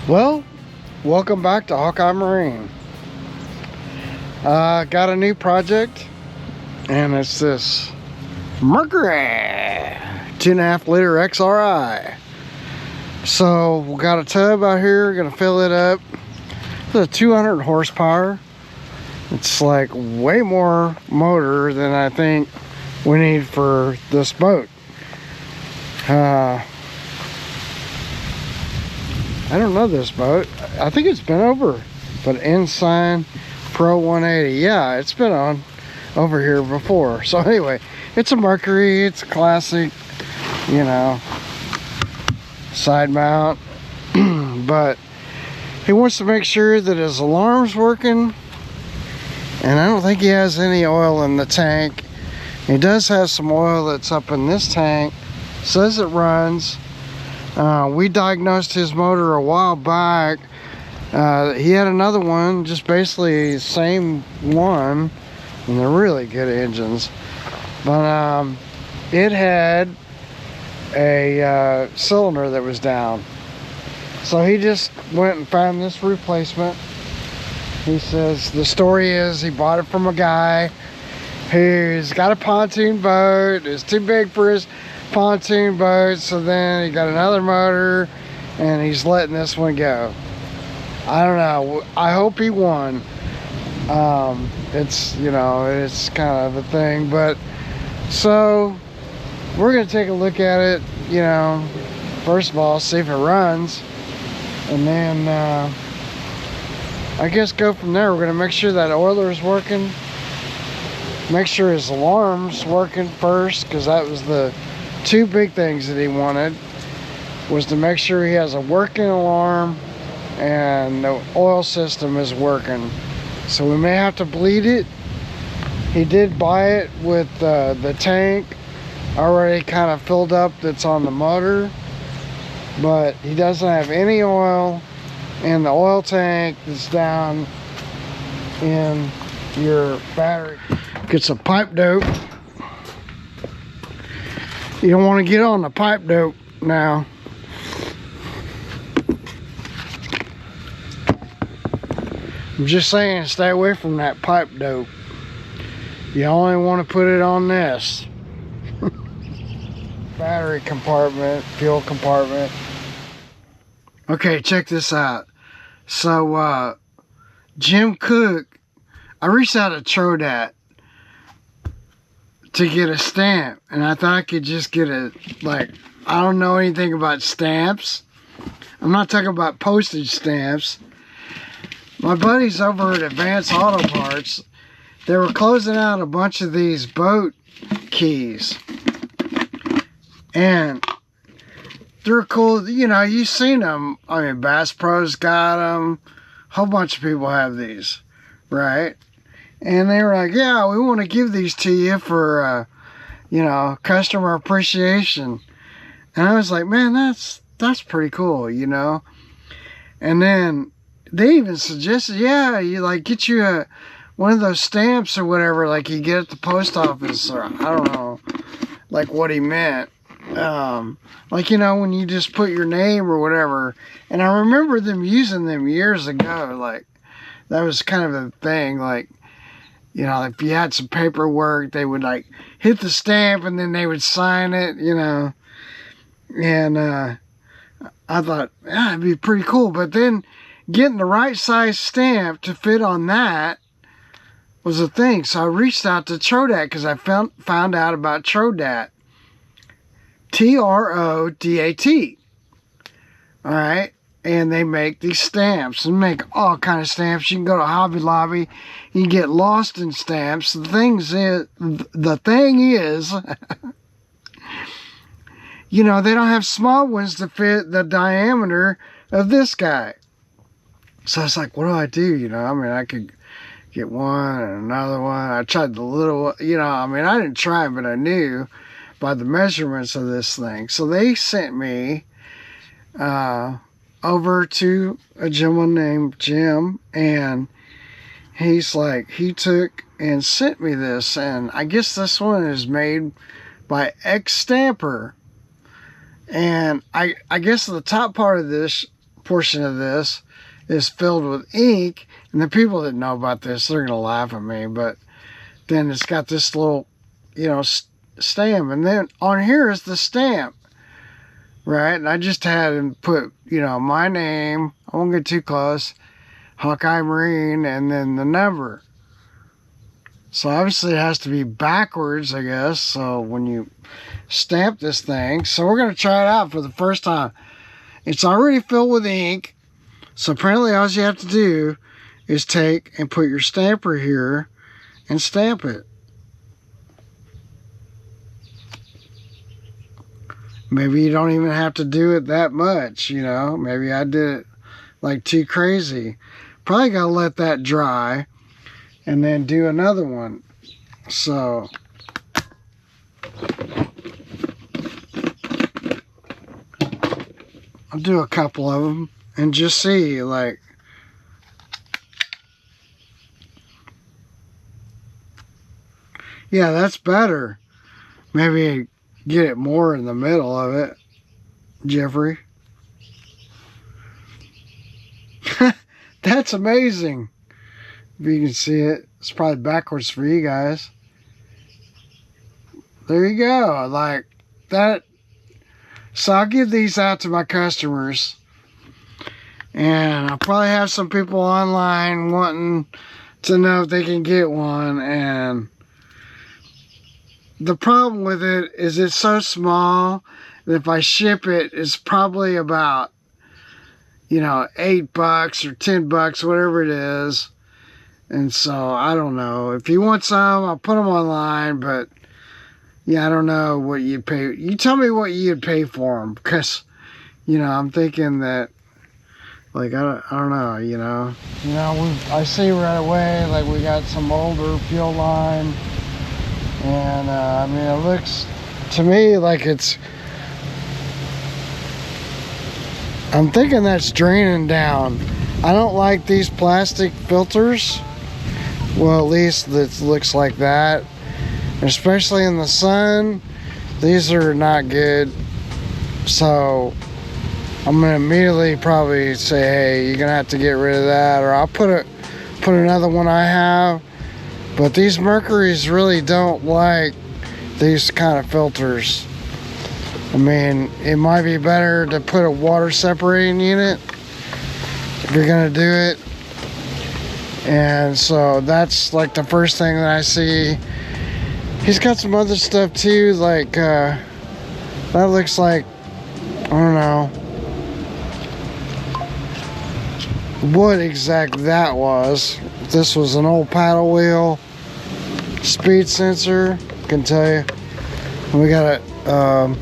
Well, welcome back to Hawkeye Marine. Got a new project, and it's this Mercury 2.5 liter XRI. So we got a tub out here, gonna fill it up. It's a 200 horsepower. It's like way more motor than I think we need for this boat. I don't know this boat. I think it's been over, but Ensign Pro 180. Yeah, it's been on over here before. So anyway, it's a Mercury. It's a classic, you know, side mount. But he wants to make sure that his alarm's working, and I don't think he has any oil in the tank. He does have some oil that's up in this tank. Says it runs. We diagnosed his motor a while back. He had another one, just basically the same one, and they're really good engines. But it had a cylinder that was down. So he just went and found this replacement. He says the story is he bought it from a guy who's got a pontoon boat. It's too big for his pontoon boat, so then he got another motor and he's letting this one go. I don't know, I hope he won. It's, you know, it's kind of a thing, but so we're gonna take a look at it, you know, first of all, see if it runs, and then I guess go from there. We're gonna make sure that oiler's working, make sure his alarm's working first, because that was the two big things that he wanted, was to make sure he has a working alarm and the oil system is working. So we may have to bleed it. He did buy it with the tank already kind of filled up that's on the motor, but he doesn't have any oil in the oil tank that's down in your battery. Get some pipe dope. You don't want to get on the pipe dope now. I'm just saying, stay away from that pipe dope. You only want to put it on this. Battery compartment, fuel compartment. Okay, check this out. So, Jim Cook, I reached out to Trodat to get a stamp, and I thought I could just get a, like, I don't know anything about stamps. I'm not talking about postage stamps. My buddies over at Advanced Auto Parts, they were closing out a bunch of these boat keys, and they're cool. You know, you've seen them. I mean, Bass Pro's got them. A whole bunch of people have these, right? And they were like, yeah, we want to give these to you for, you know, customer appreciation. And I was like, man, that's pretty cool, you know. And then they even suggested, yeah, you like get you one of those stamps or whatever, like you get at the post office, or I don't know, like what he meant. Like, you know, when you just put your name or whatever. And I remember them using them years ago. Like, that was kind of a thing, like, you know, if you had some paperwork, they would like hit the stamp and then they would sign it, you know. And I thought, yeah, it'd be pretty cool. But then getting the right size stamp to fit on that was a thing. So I reached out to Trodat because I found out about Trodat. Trodat. All right. And they make these stamps and make all kind of stamps. You can go to Hobby Lobby, you can get lost in stamps. The thing is, you know, they don't have small ones to fit the diameter of this guy. So it's like, what do? You know, I mean, I could get one and another one. I tried the little one, you know, I mean, I didn't try, but I knew by the measurements of this thing. So they sent me over to a gentleman named Jim, and he's like, he took and sent me this, and I guess this one is made by X Stamper. And I guess the top part of this portion of this is filled with ink, and the people that know about this, they're gonna laugh at me, but then it's got this little, you know, stamp, and then on here is the stamp, right? And I just had him put, you know, my name, I won't get too close, Hawkeye Marine, and then the number. So obviously it has to be backwards, I guess, so when you stamp this thing. So we're gonna try it out for the first time. It's already filled with ink, so apparently all you have to do is take and put your stamper here and stamp it. Maybe you don't even have to do it that much, you know. Maybe I did it like too crazy. Probably gotta let that dry and then do another one. So I'll do a couple of them and just see, like, yeah, that's better. Maybe get it more in the middle of it, Jeffrey. That's amazing. If you can see it, it's probably backwards for you guys. There you go, like that. So I'll give these out to my customers, and I'll probably have some people online wanting to know if they can get one. And the problem with it is it's so small that if I ship it, it's probably about, you know, $8 or $10, whatever it is. And so I don't know. If you want some, I'll put them online, but yeah, I don't know what you'd pay. You tell me what you'd pay for them, because, you know, I'm thinking that, like, I don't know, you know. You know, I see right away, like, we got some older fuel line, and I mean, it looks to me like it's, I'm thinking that's draining down. I don't like these plastic filters. Well, at least it looks like that. Especially in the sun, these are not good. So I'm gonna immediately probably say, hey, you're gonna have to get rid of that, or I'll put another one I have. But these Mercuries really don't like these kind of filters. I mean, it might be better to put a water separating unit if you're gonna do it. And so that's like the first thing that I see. He's got some other stuff too, like that looks like, I don't know what exact that was. This was an old paddle wheel speed sensor, I can tell you. We got a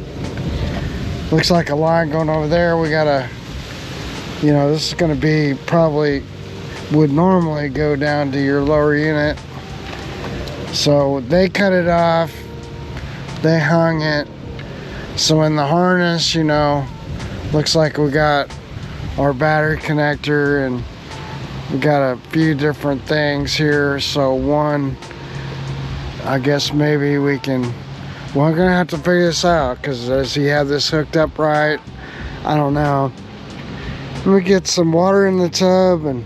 looks like a line going over there. We got a, you know, this is going to be probably would normally go down to your lower unit. So they cut it off, they hung it. So in the harness, you know, looks like we got our battery connector, and we got a few different things here. So one, I guess maybe we can, well, I'm gonna have to figure this out, because does he have this hooked up right? I don't know. Let me get some water in the tub and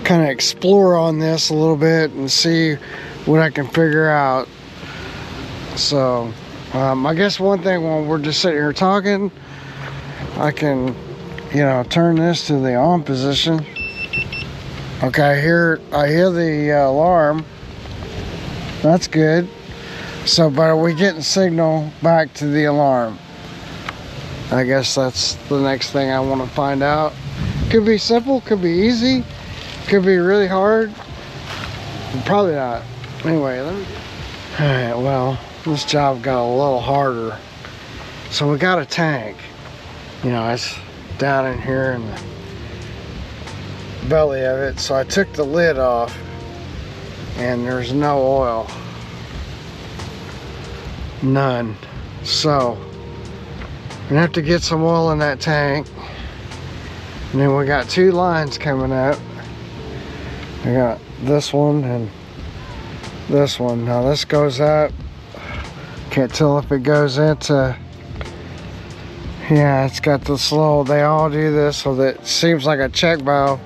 kind of explore on this a little bit and see what I can figure out. So I guess one thing, when we're just sitting here talking, I can, you know, turn this to the on position. Okay, I hear the alarm. That's good. So, but are we getting signal back to the alarm? I guess that's the next thing I want to find out. Could be simple, could be easy, could be really hard. Probably not. Anyway, alright, well, this job got a little harder. So we got a tank. You know, it's down in here in the belly of it. So I took the lid off, and there's no oil. None. So we're gonna have to get some oil in that tank. And then we got two lines coming up. I got this one and this one. Now this goes up. Can't tell if it goes into Yeah, it's got this little, they all do this so that it seems like a check valve.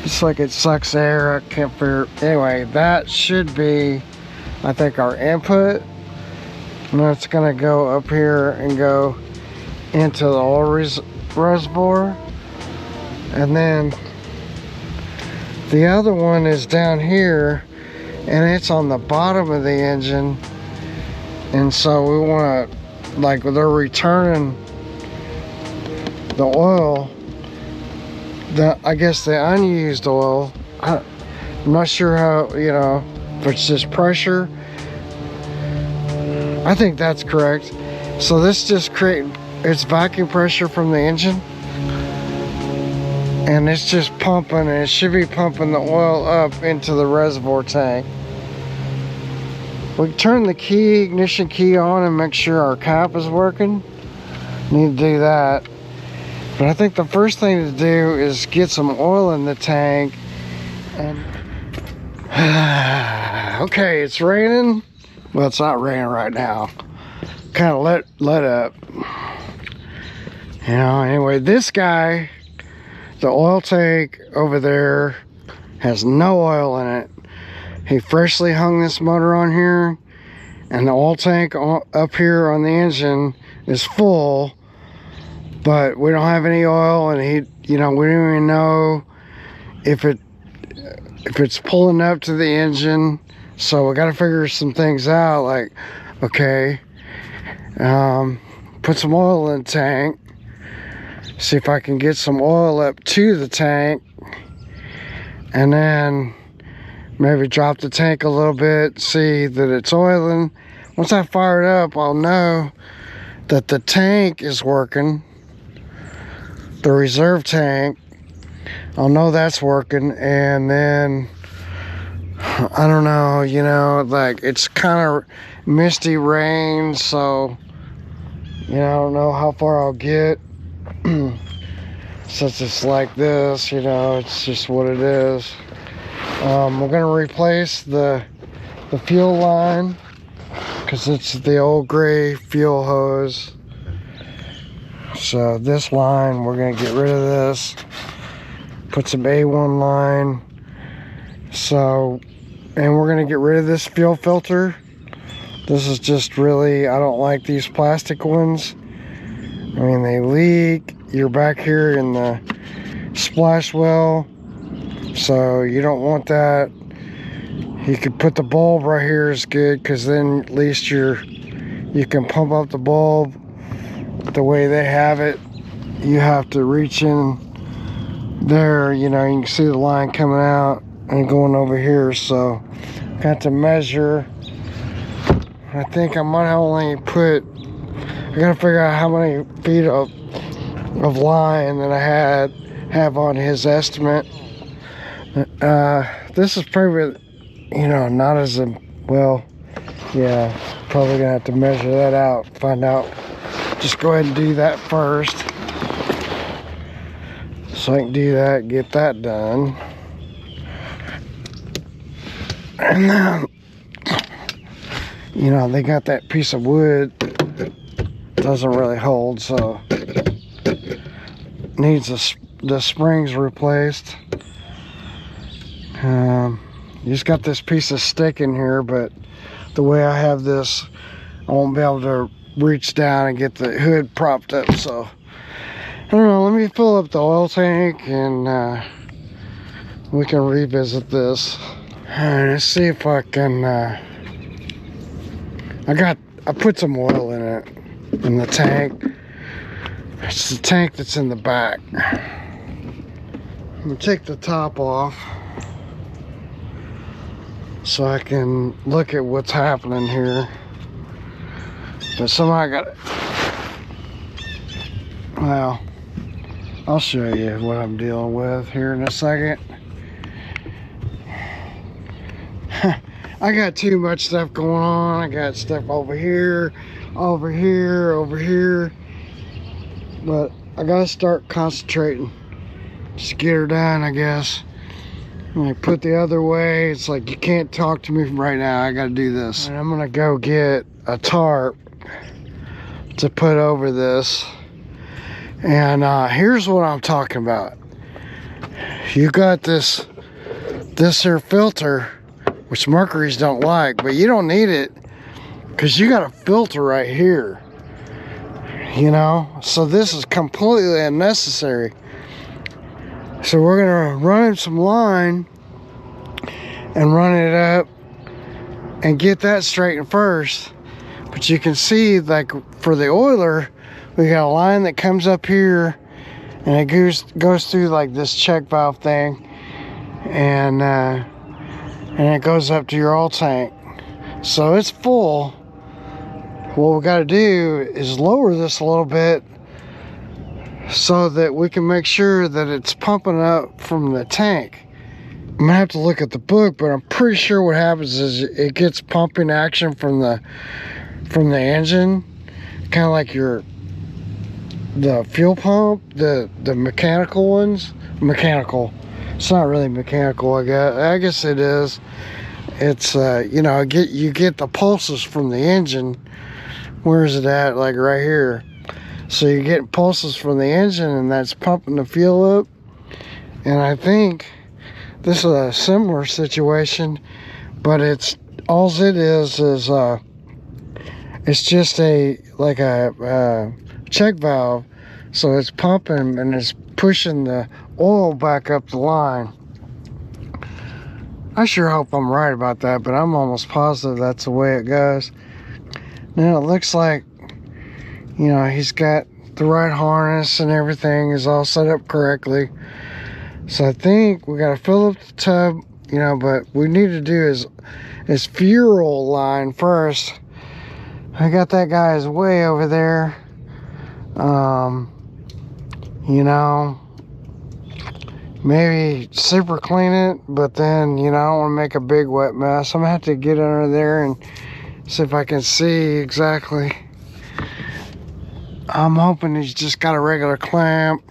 It's like it sucks air. I can't figure. Anyway, that should be, I think, our input. And it's gonna go up here and go into the oil reservoir. And then the other one is down here, and it's on the bottom of the engine. And so we want to, like, they're returning the oil, I guess the unused oil. I'm not sure how, you know, if it's just pressure. I think that's correct. So this just it's vacuum pressure from the engine, and it's just pumping, and it should be pumping the oil up into the reservoir tank. We turn the ignition key on and make sure our cap is working. Need to do that. But I think the first thing to do is get some oil in the tank. And okay, it's raining. Well, it's not raining right now. Kind of let up. You know, anyway, this guy, the oil tank over there has no oil in it. He freshly hung this motor on here, and the oil tank up here on the engine is full, but we don't have any oil, and you know, we don't even know if it's pulling up to the engine. So we got to figure some things out, like, okay, put some oil in the tank, see if I can get some oil up to the tank, and then maybe drop the tank a little bit, see that it's oiling. Once I fire it up, I'll know that the tank is working, the reserve tank. I'll know that's working, and then I don't know, you know, like, it's kind of misty rain, so, you know, I don't know how far I'll get. Since it's like this, you know, it's just what it is. We're gonna replace the fuel line, because it's the old gray fuel hose. So this line, we're gonna get rid of this, put some A1 line. So, and we're gonna get rid of this fuel filter. This is just really, I don't like these plastic ones. I mean, they leak. You're back here in the splash well, so you don't want that. You could put the bulb right here is good, because then at least you can pump up the bulb the way they have it. You have to reach in there, you know, you can see the line coming out and going over here. So got to measure. I think I might only I gotta figure out how many feet of line that I have on his estimate. This is probably, you know, not as well. Yeah, probably gonna have to measure that out, find out. Just go ahead and do that first, so I can do that, get that done. And then, you know, they got that piece of wood that doesn't really hold, so needs the springs replaced. You just got this piece of stick in here, but the way I have this, I won't be able to reach down and get the hood propped up. So I don't know, let me fill up the oil tank, and we can revisit this. Alright, let's see if I can I put some oil in it, in the tank. It's the tank that's in the back. I'm gonna take the top off so I can look at what's happening here. But somehow I got it. Well, I'll show you what I'm dealing with here in a second. I got too much stuff going on. I got stuff over here, over here, over here. But I gotta start concentrating. Just get her done, I guess. When I put the other way, it's like, you can't talk to me right now. I gotta do this. And I'm gonna go get a tarp to put over this. And here's what I'm talking about. You got this here filter, which Mercury's don't like, but you don't need it because you got a filter right here, you know. So this is completely unnecessary. So we're gonna run in some line and run it up and get that straightened first. But you can see, like for the oiler, we got a line that comes up here and it goes through like this check valve thing, and it goes up to your oil tank. So it's full. What we got to do is lower this a little bit so that we can make sure that it's pumping up from the tank. I'm gonna have to look at the book, but I'm pretty sure what happens is it gets pumping action from the engine, kind of like the fuel pump, the mechanical ones. Mechanical. It's not really mechanical, I guess it is. It's you know, you get the pulses from the engine. Where is it at? Like right here. So you get pulses from the engine, and that's pumping the fuel up. And I think this is a similar situation, but it's all it is it's just a check valve. So it's pumping and it's pushing the oil back up the line. I sure hope I'm right about that, but I'm almost positive that's the way it goes. Now it looks like, you know, he's got the right harness and everything is all set up correctly. So I think we got to fill up the tub, you know, but we need to do is fuel line first. I got that guy's way over there. You know, maybe super clean it, but then, you know, I don't want to make a big wet mess. I'm gonna have to get under there and see if I can see exactly. I'm hoping he's just got a regular clamp.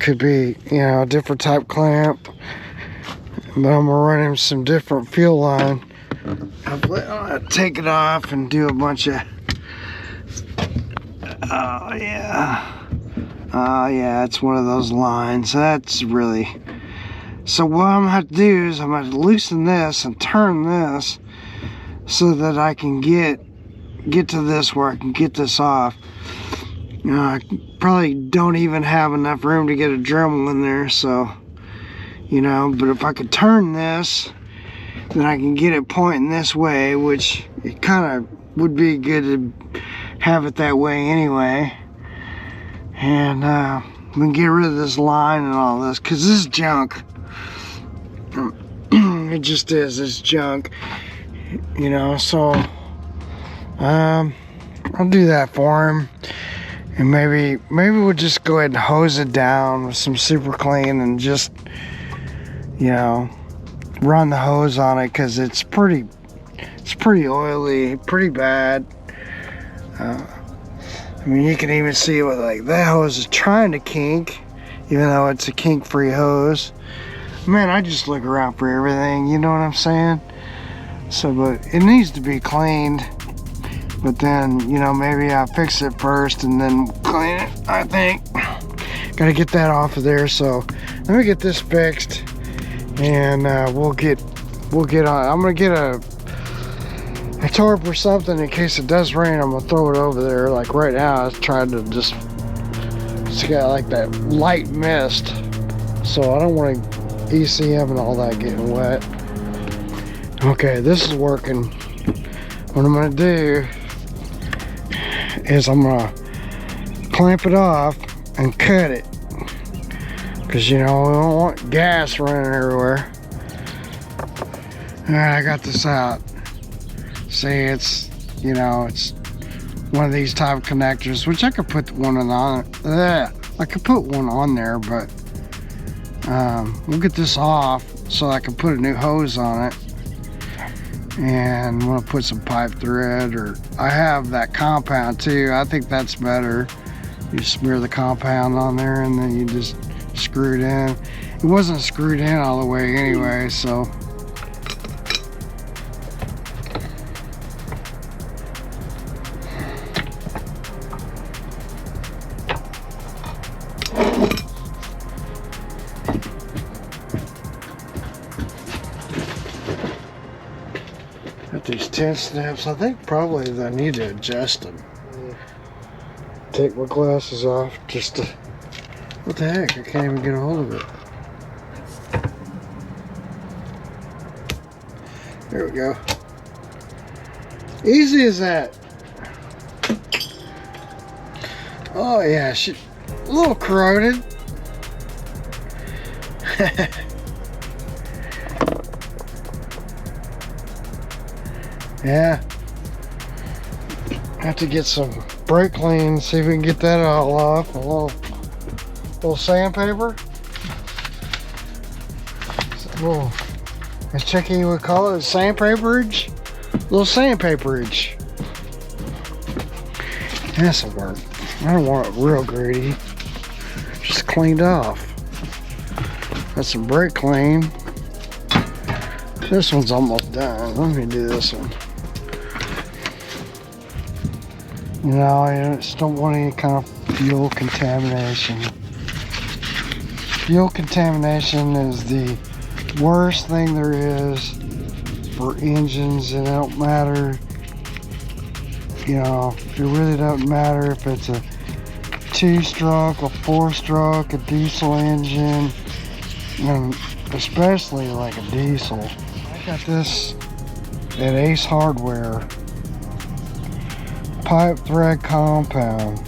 Could be, you know, a different type clamp, but I'm gonna run him some different fuel line. I'll take it off and do a bunch of oh yeah, it's one of those lines. That's really, so what I'm gonna have to do is I'm gonna loosen this and turn this so that I can get to this where I can get this off. I probably don't even have enough room to get a Dremel in there, so, you know, but if I could turn this, then I can get it pointing this way, which it kind of would be good to have it that way anyway. And we can get rid of this line and all this, because this is junk. It just is, it's junk, you know. So I'll do that for him. And maybe we'll just go ahead and hose it down with some super clean and just, you know, run the hose on it, because it's pretty oily, pretty bad. I mean, you can even see what, like, that hose is trying to kink, even though it's a kink-free hose. Man, I just look around for everything, you know what I'm saying? So, but it needs to be cleaned. But then, you know, maybe I'll fix it first and then clean it, I think. Gotta get that off of there. So let me get this fixed, and we'll get on. I'm gonna get a tarp or something in case it does rain. I'm gonna throw it over there. Like right now, I tried to just, it's got like that light mist, so I don't want ECM and all that getting wet. Okay, this is working. What I'm gonna do is I'm gonna clamp it off and cut it, because, you know, we don't want gas running everywhere. All right, I got this out. See, it's, you know, it's one of these type of connectors, which I could put one on. I could put one on there, but we'll get this off so I can put a new hose on it. And I'm gonna put some pipe thread, or I have that compound too. I think that's better. You smear the compound on there and then you just screw it in. It wasn't screwed in all the way anyway, so. these 10 snaps. I think probably I need to adjust them. Take my glasses off just to... What the heck? I can't even get a hold of it. There we go. Easy as that. Oh yeah, a little corroded. Yeah. Have to get some brake clean, see if we can get that all off. A little sandpaper. As Chucky would call it, sandpaperage. Little sandpaperage. This'll work. I don't want it real gritty. Just cleaned off. Got some brake clean. This one's almost done. Let me do this one. You know, I just don't want any kind of fuel contamination. Fuel contamination is the worst thing there is for engines. It don't matter, you know, it really doesn't matter if it's a 2-stroke, a 4-stroke, a diesel engine, and especially like a diesel. I got this at Ace Hardware. Pipe thread compound,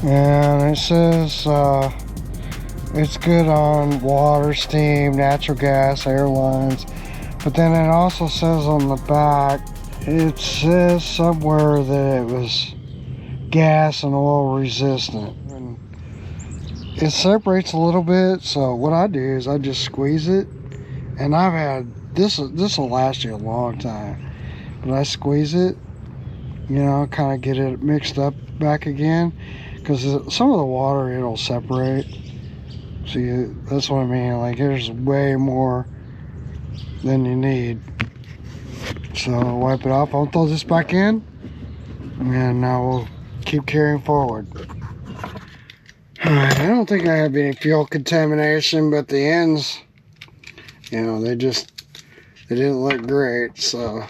and it says it's good on water, steam, natural gas, airlines, but then it also says on the back, it says somewhere that it was gas and oil resistant, and it separates a little bit. So what I do is I just squeeze it, and I've had this will last you a long time, but I squeeze it, you know, kind of get it mixed up back again, because some of the water, it'll separate. See, that's what I mean. Like, there's way more than you need. So wipe it off. I'll throw this back in, and now we'll keep carrying forward. Alright, I don't think I have any fuel contamination, but the ends, you know, they didn't look great. So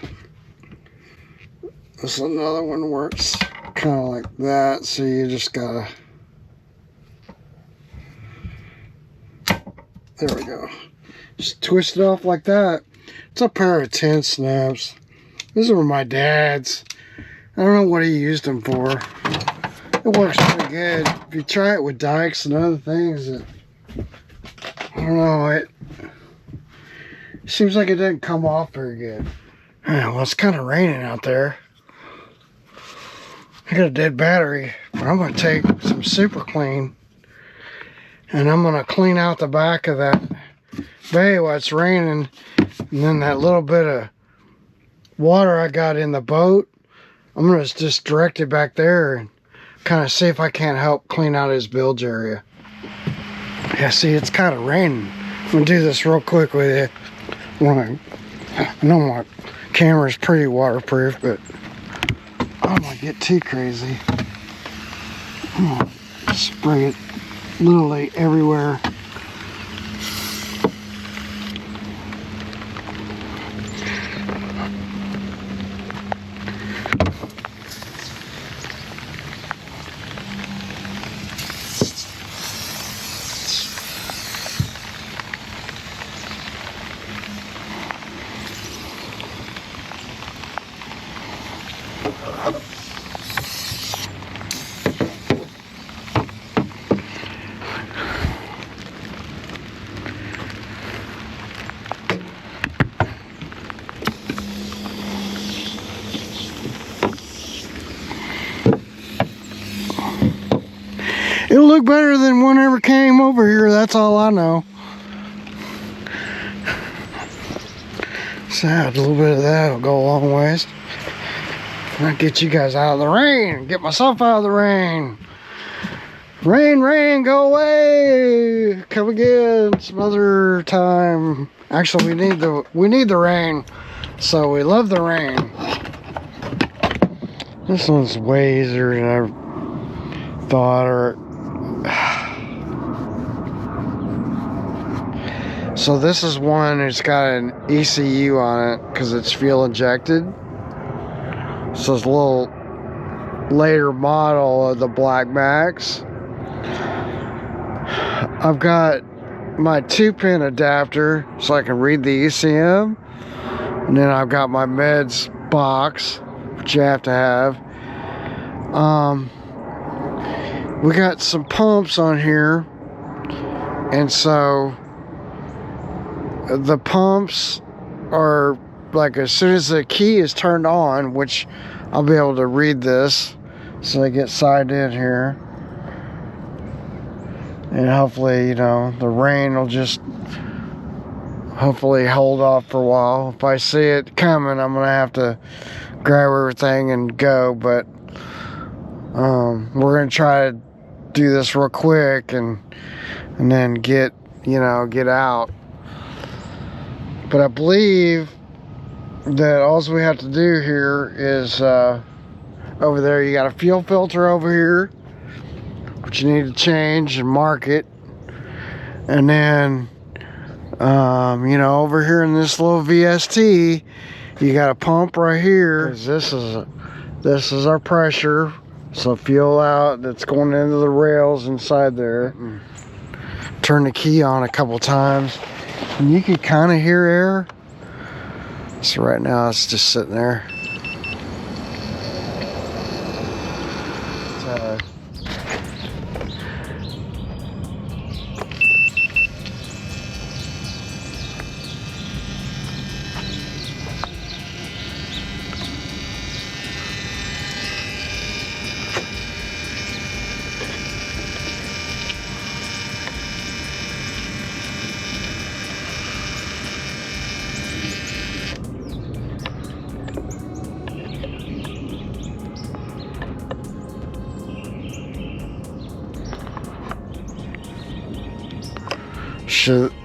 this another one works kind of like that. So you just gotta, there we go, just twist it off like that. It's a pair of 10 snaps. These were my dad's. I don't know what he used them for. It works pretty good. If you try it with dikes and other things, I don't know, it seems like it didn't come off very good. Well, it's kind of raining out there. I got a dead battery, but I'm going to take some super clean, and I'm going to clean out the back of that bay while it's raining, and then that little bit of water I got in the boat, I'm going to just direct it back there and kind of see if I can't help clean out his bilge area. Yeah, see, it's kind of raining. I'm going to do this real quick with you. I know my camera's pretty waterproof, but I don't want to get too crazy. I'm going to spray it literally everywhere. It'll look better than whenever came over here, that's all I know. So a little bit of that will go a long ways. I'll get you guys out of the rain, get myself out of the rain. Rain, rain, go away. Come again some other time. Actually, we need the rain, so we love the rain. This one's way easier than I thought, or So this is one that's got an ECU on it because it's fuel injected. So it's a little later model of the Black Max. I've got my 2-pin adapter so I can read the ECM, and then I've got my meds box, which you have to have. We got some pumps on here, and so the pumps are like, as soon as the key is turned on, which I'll be able to read this, so I get signed in here, and hopefully, you know, the rain will just hopefully hold off for a while. If I see it coming, I'm gonna have to grab everything and go, but we're gonna try to do this real quick and then get out. But I believe that all we have to do here is over there, you got a fuel filter over here, which you need to change and mark it. And then you know, over here in this little VST, you got a pump right here. This is our pressure. So fuel out that's going into the rails inside there. Turn the key on a couple times, and you can kind of hear air. So right now it's just sitting there.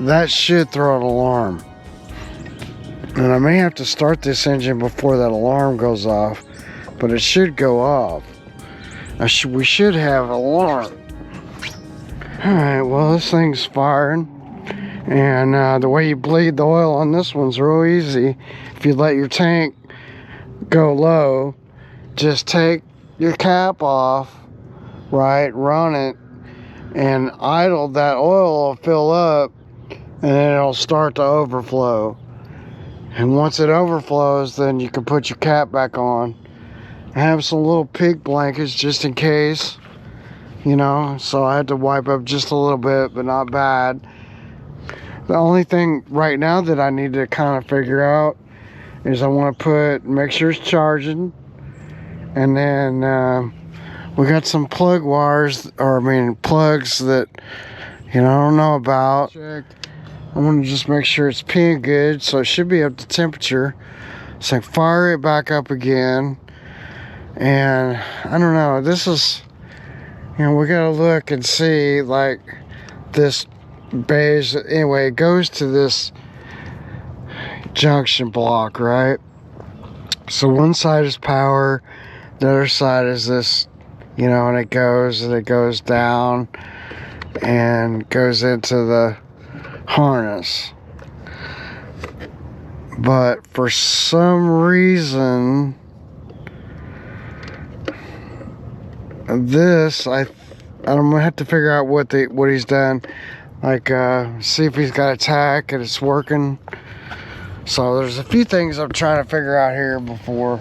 That should throw an alarm, and I may have to start this engine before that alarm goes off, but it should go off. We should have an alarm. Alright, well, this thing's firing, and the way you bleed the oil on this one's real easy. If you let your tank go low, just take your cap off, right, run it, and idle. That oil will fill up, and then it'll start to overflow. And once it overflows, then you can put your cap back on. I have some little pig blankets just in case, you know, so I had to wipe up just a little bit, but not bad. The only thing right now that I need to kind of figure out is I want to make sure it's charging, and then we got some plug wires, plugs that, you know, I don't know about. I want to just make sure it's peeing good, so it should be up to temperature. So I fire it back up again, and I don't know, this is, you know, we gotta look and see, like, this beige, anyway, it goes to this junction block, right? So one side is power, the other side is this, you know, and it goes down and goes into the harness. But for some reason, this, I'm gonna have to figure out what he's done. Like, see if he's got a tack and it's working. So there's a few things I'm trying to figure out here before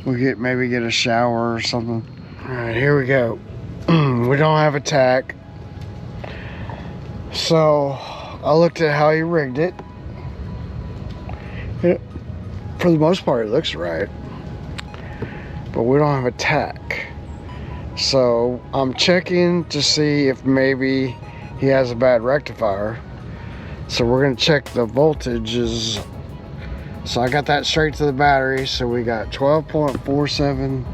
we maybe get a shower or something. All right, here we go. We don't have a tack. So I looked at how he rigged it. For the most part, it looks right, but we don't have a tack. So I'm checking to see if maybe he has a bad rectifier. So we're gonna check the voltages. So I got that straight to the battery. So we got 12.47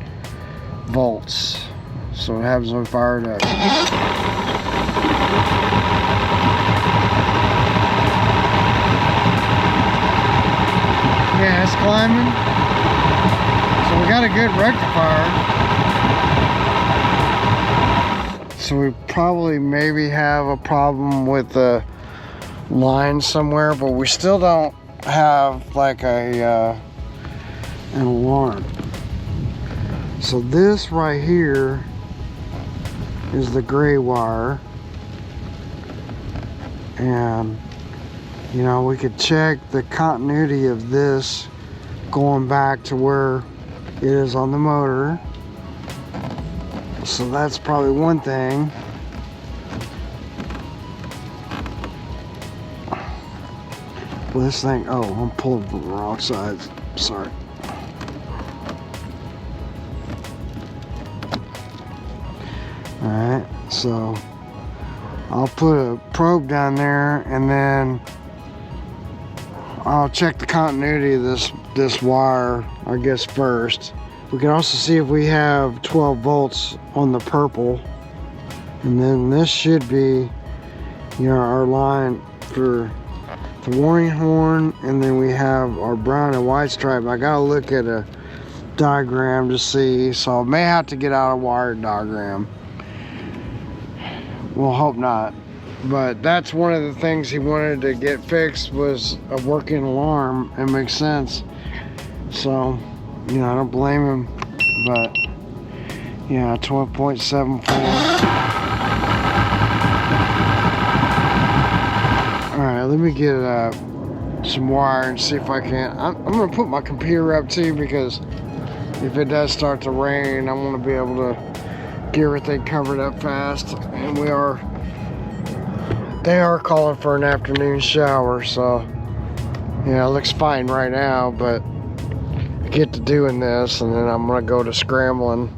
volts. So what happens when we fire it up? Yeah, it's climbing. So we got a good rectifier. So we probably maybe have a problem with the line somewhere, but we still don't have like an alarm. So this right here is the gray wire, and you know, we could check the continuity of this going back to where it is on the motor. So that's probably one thing. Well, this thing, oh, I'm pulling from the wrong side. Sorry. Alright, so I'll put a probe down there, and then I'll check the continuity of this wire, I guess, first. We can also see if we have 12 volts on the purple, and then this should be, you know, our line for the warning horn, and then we have our brown and white stripe. I gotta look at a diagram to see, so I may have to get out a wired diagram. We'll hope not. But that's one of the things he wanted to get fixed, was a working alarm. It makes sense. So, you know, I don't blame him. But, yeah, 12.74. Alright, let me get some wire and see if I can. I'm going to put my computer up too, because if it does start to rain, I want to be able to get everything covered up fast. And they are calling for an afternoon shower, so yeah, it looks fine right now, but I get to doing this, and then I'm gonna go to scrambling.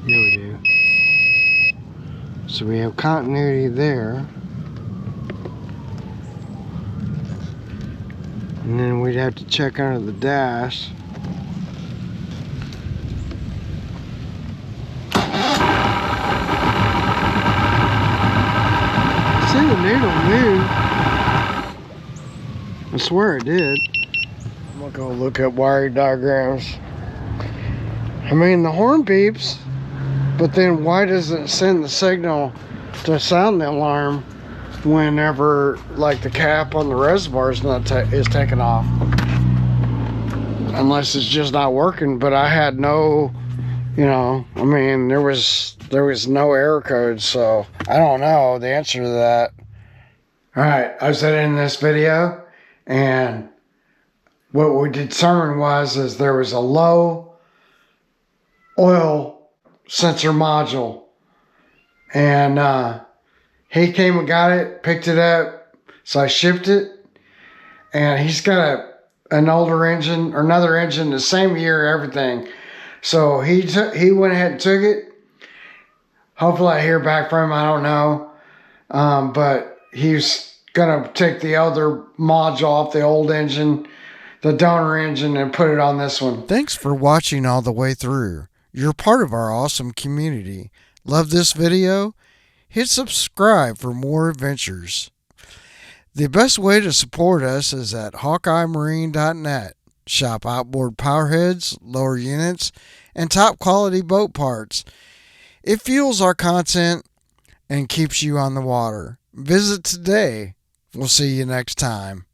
Here we do. So we have continuity there, and then we'd have to check under the dash. See, the needle moved. I swear it did. I'm gonna go look at wiring diagrams. I mean, the horn beeps, but then why does it send the signal to sound the alarm whenever, like, the cap on the reservoir is taken off? Unless it's just not working. But I had no, you know, I mean, there was no error code, so I don't know the answer to that. Alright, I was editing this video, and what we determined is there was a low oil sensor module, and he came and got it, picked it up, so I shipped it, and he's got an older engine, or another engine, the same year, everything. So he went ahead and took it. Hopefully I hear back from him, I don't know. But he's gonna take the other module off the old engine, the donor engine, and put it on this one. Thanks for watching all the way through. You're part of our awesome community. Love this video? Hit subscribe for more adventures. The best way to support us is at HawkeyeMarine.net. Shop outboard powerheads, lower units, and top quality boat parts. It fuels our content and keeps you on the water. Visit today. We'll see you next time.